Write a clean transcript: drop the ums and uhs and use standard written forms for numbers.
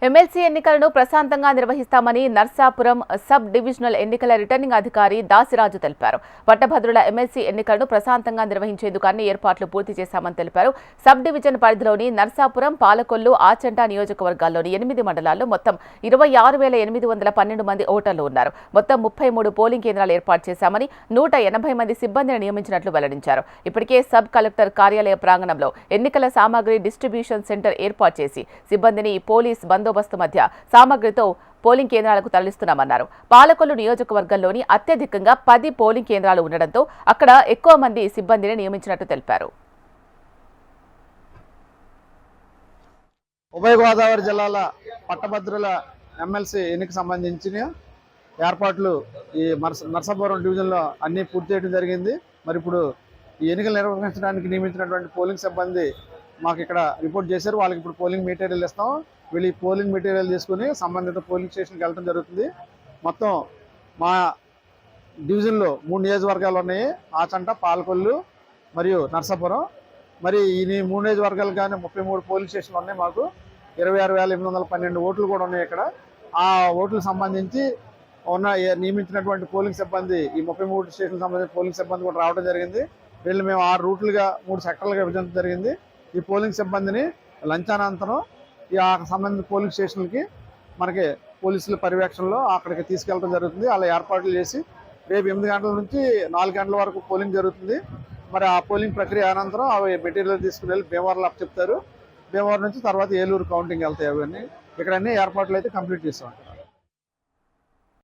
MLC ఎన్నికలను ప్రశాంతంగా నిర్వహిస్తామని నర్సాపురం సబ్ డివిజనల్ ఎన్నికల రిటర్నింగ్ అధికారి దాసిరాజు తెలిపారు. పట్టభద్రుల ఎమ్మెల్సీ ఎన్నికలను ప్రశాంతంగా నిర్వహించేందుకు అన్ని ఏర్పాట్లు పూర్తి చేశామని తెలిపారు. సబ్ డివిజన్ పరిధిలోని నర్సాపురం, పాలకొల్లు, ఆచంట నియోజకవర్గాల్లోని 8 మండలాల్లో మొత్తం 26,812 మంది ఓటర్లు ఉన్నారు. మొత్తం 33 పోలింగ్ కేంద్రాలు ఏర్పాటు చేశామని 180 మంది సిబ్బందిని నియమించినట్లు వెల్లడించారు. ఇప్పటికే సబ్ కలెక్టర్ కార్యాలయ ప్రాంగణంలో ఎన్నికల సామాగ్రి డిస్ట్రిబ్యూషన్ సెంటర్ ఏర్పాటు చేసి సిబ్బందిని పోలీస్ బందోబస్తు మధ్య సామగ్రితో పోలింగ్ కేంద్రాలకు తరలిస్తున్నామన్నారు. పాలకొల్లు నియోజకవర్గంలోని అత్యధికంగా 10 పోలింగ్ కేంద్రాలు ఉండడంతో అక్కడ ఎక్కువ మంది సిబ్బందిని నియమించినట్టు తెలిపారు. ఉభయ గోదావరి జిల్లాల పట్టభద్రుల ఎమ్మెల్సీ ఎన్నికకు సంబంధించిన ఏర్పాట్లు ఈ నర్సాపురం డివిజన్లో అన్నీ పూర్తి చేయడం జరిగింది. మరి ఇప్పుడు ఈ ఎన్నికలు నిర్వహించడానికి నియమించినటువంటి పోలింగ్ సిబ్బంది మాకు ఇక్కడ రిపోర్ట్ చేశారు. వాళ్ళకి ఇప్పుడు పోలింగ్ మెటీరియల్ ఇస్తాం. వీళ్ళు ఈ పోలింగ్ మెటీరియల్ తీసుకుని సంబంధిత పోలింగ్ స్టేషన్కి వెళ్ళడం జరుగుతుంది. మొత్తం మా డివిజన్లో 3 నియోజకవర్గాలు ఉన్నాయి. ఆచంట, పాలకొల్లు మరియు నర్సాపురం. మరి ఈ 3 నియోజకవర్గాలు కానీ 33 పోలింగ్ స్టేషన్లు ఉన్నాయి. మాకు 26,812 ఓట్లు కూడా ఉన్నాయి ఇక్కడ. ఆ ఓట్లకు సంబంధించి నియమించినటువంటి పోలింగ్ సిబ్బంది ఈ 33 స్టేషన్లకు సంబంధించిన పోలింగ్ సిబ్బంది కూడా రావడం జరిగింది. వీళ్ళు మేము 6 రూట్లుగా 3 సెక్టర్లుగా విభజించడం జరిగింది. ఈ పోలింగ్ సిబ్బందిని లంచానంతరం ఈ సంబంధించిన పోలింగ్ స్టేషన్లకి మనకి పోలీసుల పర్యవేక్షణలో అక్కడికి తీసుకెళ్ళడం జరుగుతుంది. అలా ఏర్పాట్లు చేసి రేపు 8 గంటల నుంచి 4 గంటల వరకు పోలింగ్ జరుగుతుంది. మరి ఆ పోలింగ్ ప్రక్రియ అనంతరం అవి మెటీరియల్ తీసుకుని వెళ్ళి భీమవరంలో అప్పచెప్తారు. భీమవరం నుంచి తర్వాత ఏలూరు కౌంటింగ్ వెళ్తాయి. అవన్నీ ఇక్కడ అన్ని ఏర్పాట్లు అయితే కంప్లీట్ చేస్తాం.